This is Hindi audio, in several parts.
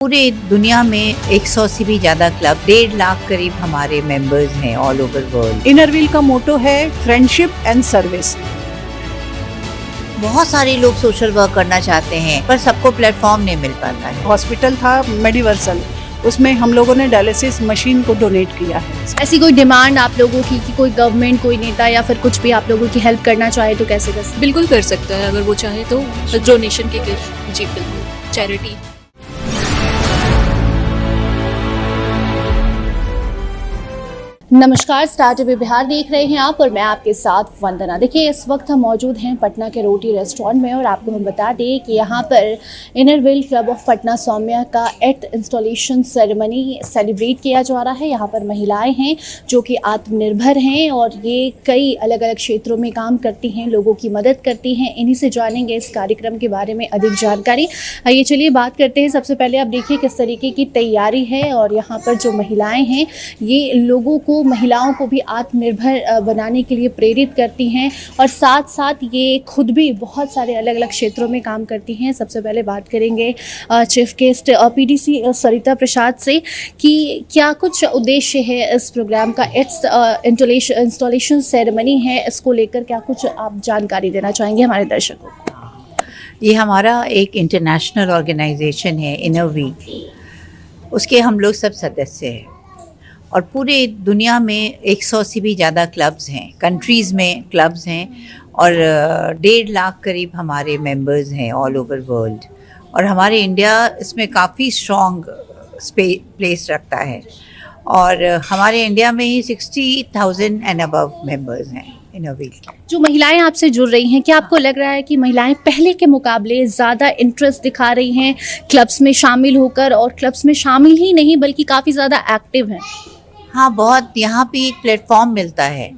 पूरे दुनिया में 100 से भी ज़्यादा क्लब, 1.5 लाख करीब हमारे मेंबर्स हैं all over world. Inner wheel का मोटो है फ्रेंडशिप एंड सर्विस। बहुत सारे लोग सोशल वर्क करना चाहते हैं पर सबको प्लेटफॉर्म नहीं मिल पाता है। हॉस्पिटल था मेडिवर्सल, उसमें हम लोगों ने डायलिसिस मशीन को डोनेट किया है। ऐसी कोई डिमांड आप लोगों की कि कोई गवर्नमेंट, कोई नेता या फिर कुछ भी आप लोगों की हेल्प करना चाहे तो कैसे कर सकते? बिल्कुल कर सकता है अगर वो चाहे तो डोनेशन के जी बिल्कुल, चैरिटी। नमस्कार, स्टार टीवी बिहार देख रहे हैं आप और मैं आपके साथ वंदना। देखिए, इस वक्त हम मौजूद हैं पटना के रोटी रेस्टोरेंट में और आपको हम बता दें कि यहाँ पर inner wheel club of Patna Saumya का 8th इंस्टॉलेशन सेरेमनी सेलिब्रेट किया जा रहा है। यहाँ पर महिलाएं हैं जो कि आत्मनिर्भर हैं और ये कई अलग अलग क्षेत्रों में काम करती हैं, लोगों की मदद करती हैं। इन्हीं से जानेंगे इस कार्यक्रम के बारे में अधिक जानकारी। आइए चलिए बात करते हैं। सबसे पहले आप देखिए किस तरीके की तैयारी है और यहाँ पर जो महिलाएँ हैं ये लोगों को, महिलाओं को भी आत्मनिर्भर बनाने के लिए प्रेरित करती हैं और साथ साथ ये खुद भी बहुत सारे अलग अलग क्षेत्रों में काम करती हैं। सबसे पहले बात करेंगे चीफ गेस्ट पीडीसी सरिता प्रसाद से कि क्या कुछ उद्देश्य है इस प्रोग्राम का। 8th इंस्टॉलेशन सेरेमनी है, इसको लेकर क्या कुछ आप जानकारी देना चाहेंगे हमारे दर्शकों को? ये हमारा एक इंटरनेशनल ऑर्गेनाइजेशन है इनर व्हील, उसके हम लोग सब सदस्य हैं और पूरे दुनिया में 100 से भी ज़्यादा क्लब्स हैं, कंट्रीज़ में क्लब्स हैं और 1.5 लाख करीब हमारे मेंबर्स हैं ऑल ओवर वर्ल्ड। और हमारे इंडिया इसमें काफ़ी स्ट्रॉन्ग प्लेस रखता है और हमारे इंडिया में ही 60,000 एंड अबव मेंबर्स हैं इनर व्हील के। जो महिलाएं आपसे जुड़ रही हैं, क्या आपको लग रहा है कि महिलाएं पहले के मुकाबले ज़्यादा इंटरेस्ट दिखा रही हैं क्लब्स में शामिल होकर, और क्लब्स में शामिल ही नहीं बल्कि काफ़ी ज़्यादा एक्टिव हैं? हाँ, बहुत यहाँ पे एक प्लेटफॉर्म मिलता है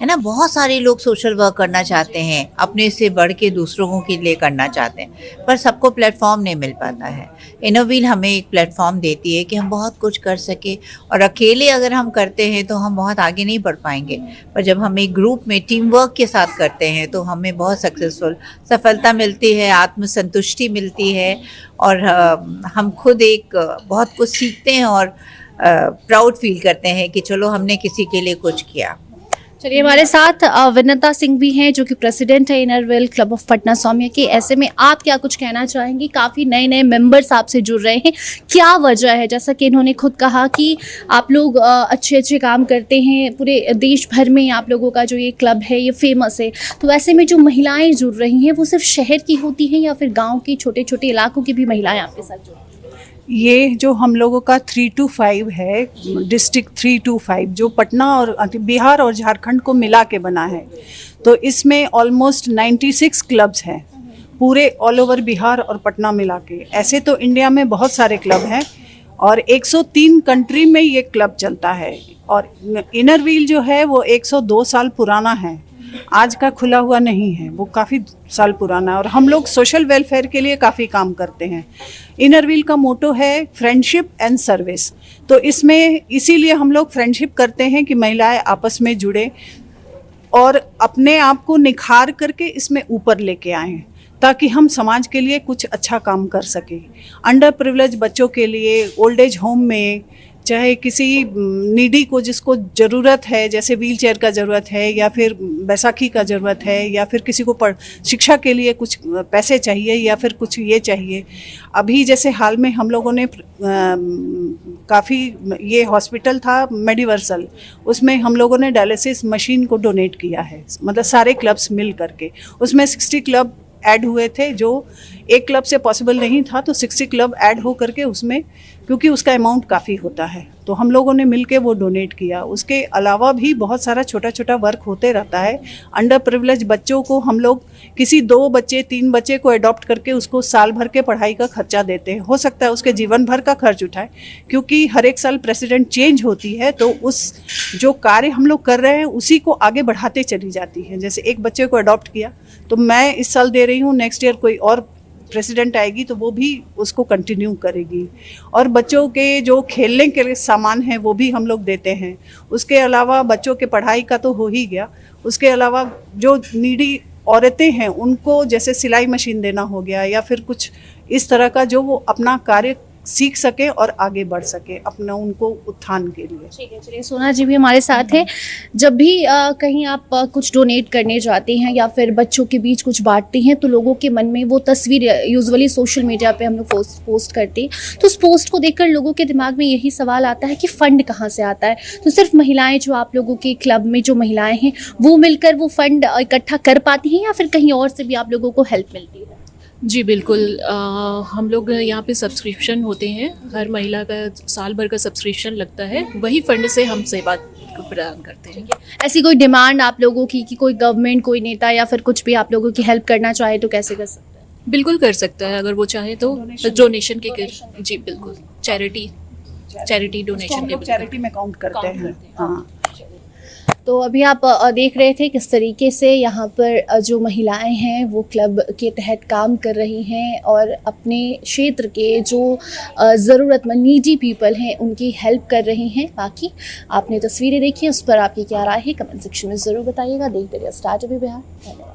ना। बहुत सारे लोग सोशल वर्क करना चाहते हैं, अपने से बढ़ के दूसरों के लिए करना चाहते हैं पर सबको प्लेटफॉर्म नहीं मिल पाता है। इनर व्हील हमें एक प्लेटफॉर्म देती है कि हम बहुत कुछ कर सके और अकेले अगर हम करते हैं तो हम बहुत आगे नहीं बढ़ पाएंगे, पर जब हम एक ग्रुप में टीम वर्क के साथ करते हैं तो हमें बहुत सफलता मिलती है, आत्मसंतुष्टि मिलती है और हम खुद एक बहुत कुछ सीखते हैं और प्राउड फील करते हैं कि चलो हमने किसी के लिए कुछ किया। चलिए, हमारे साथ विनीता सिंह भी हैं जो कि प्रेसिडेंट है inner wheel club of Patna Saumya के। ऐसे में आप क्या कुछ कहना चाहेंगी? काफ़ी नए नए मेंबर्स आपसे जुड़ रहे हैं, क्या वजह है? जैसा कि इन्होंने खुद कहा कि आप लोग अच्छे काम करते हैं, पूरे देश भर में आप लोगों का जो ये क्लब है ये फेमस है। तो ऐसे में जो महिलाएँ जुड़ रही हैं वो सिर्फ शहर की होती हैं या फिर गाँव की छोटे छोटे इलाकों की भी महिलाएँ आपके साथ जुड़ रही हैं? ये जो हम लोगों का 325 है, डिस्ट्रिक्ट 325 जो पटना और बिहार और झारखंड को मिला के बना है, तो इसमें ऑलमोस्ट 96 क्लब्स हैं पूरे ऑल ओवर बिहार और पटना मिला के। ऐसे तो इंडिया में बहुत सारे क्लब हैं और 103 कंट्री में ये क्लब चलता है। और इनर व्हील जो है वो 102 साल पुराना है, आज का खुला हुआ नहीं है, वो काफ़ी साल पुराना है और हम लोग सोशल वेलफेयर के लिए काफ़ी काम करते हैं। इनर व्हील का मोटो है फ्रेंडशिप एंड सर्विस, तो इसमें इसीलिए हम लोग फ्रेंडशिप करते हैं कि महिलाएं आपस में जुड़े और अपने आप को निखार करके इसमें ऊपर लेके आएँ ताकि हम समाज के लिए कुछ अच्छा काम कर सकें। अंडर प्रिविलेज बच्चों के लिए, ओल्ड एज होम में, चाहे किसी नीडी को जिसको ज़रूरत है, जैसे व्हील चेयर का ज़रूरत है या फिर बैसाखी का ज़रूरत है या फिर किसी को शिक्षा के लिए कुछ पैसे चाहिए या फिर कुछ ये चाहिए। अभी जैसे हाल में हम लोगों ने काफ़ी, ये हॉस्पिटल था मेडिवर्सल, उसमें हम लोगों ने डायलिसिस मशीन को डोनेट किया है, मतलब सारे क्लब्स मिल करके। उसमें 60 क्लब ऐड हुए थे, जो एक क्लब से पॉसिबल नहीं था, तो 60 क्लब ऐड हो करके उसमें, क्योंकि उसका अमाउंट काफ़ी होता है, तो हम लोगों ने मिलके वो डोनेट किया। उसके अलावा भी बहुत सारा छोटा छोटा वर्क होते रहता है। अंडर प्रिविलेज बच्चों को हम लोग किसी 2 बच्चे 3 बच्चे को अडॉप्ट करके उसको साल भर के पढ़ाई का खर्चा देते हैं। हो सकता है उसके जीवन भर का खर्च उठाए, क्योंकि हर एक साल प्रेसिडेंट चेंज होती है, तो उस जो कार्य हम लोग कर रहे हैं उसी को आगे बढ़ाते चली जाती है। जैसे एक बच्चे को अडॉप्ट किया तो मैं इस साल दे रही हूँ, नेक्स्ट ईयर कोई और प्रेसिडेंट आएगी तो वो भी उसको कंटिन्यू करेगी। और बच्चों के जो खेलने के सामान हैं वो भी हम लोग देते हैं। उसके अलावा बच्चों के पढ़ाई का तो हो ही गया, उसके अलावा जो नीडी औरतें हैं उनको जैसे सिलाई मशीन देना हो गया या फिर कुछ इस तरह का जो वो अपना कार्य सीख सके और आगे बढ़ सके अपना उनको उत्थान के लिए। ठीक है, चलिए सोना जी भी हमारे साथ हैं। जब भी कहीं आप कुछ डोनेट करने जाते हैं या फिर बच्चों के बीच कुछ बांटते हैं तो लोगों के मन में वो तस्वीर यूजुअली सोशल मीडिया पे हम लोग पोस्ट करते हैं, तो उस पोस्ट को देखकर लोगों के दिमाग में यही सवाल आता है कि फ़ंड कहाँ से आता है। तो सिर्फ महिलाएं, जो आप लोगों के क्लब में जो महिलाएं हैं वो मिलकर वो फंड इकट्ठा कर पाती हैं या फिर कहीं और से भी आप लोगों को हेल्प मिलती है? जी बिल्कुल, हम लोग यहाँ पे सब्सक्रिप्शन होते हैं, हर महिला का साल भर का सब्सक्रिप्शन लगता है, वही फंड से हम सेवा को प्रदान करते हैं। ऐसी कोई डिमांड आप लोगों की कि कोई गवर्नमेंट, कोई नेता या फिर कुछ भी आप लोगों की हेल्प करना चाहे तो कैसे कर सकते हैं? बिल्कुल कर सकता है, अगर वो चाहे तो डोनेशन के। जी बिल्कुल, चैरिटी डोनेशन के चैरिटी में काउंट करते हैं। हाँ, तो अभी आप देख रहे थे किस तरीके से यहाँ पर जो महिलाएं हैं वो क्लब के तहत काम कर रही हैं और अपने क्षेत्र के जो ज़रूरतमंद नीडी पीपल हैं उनकी हेल्प कर रही हैं। बाकी आपने तस्वीरें देखी, उस पर आपकी क्या राय है कमेंट सेक्शन में ज़रूर बताइएगा। देखते रहिए स्टार टीवी बिहार।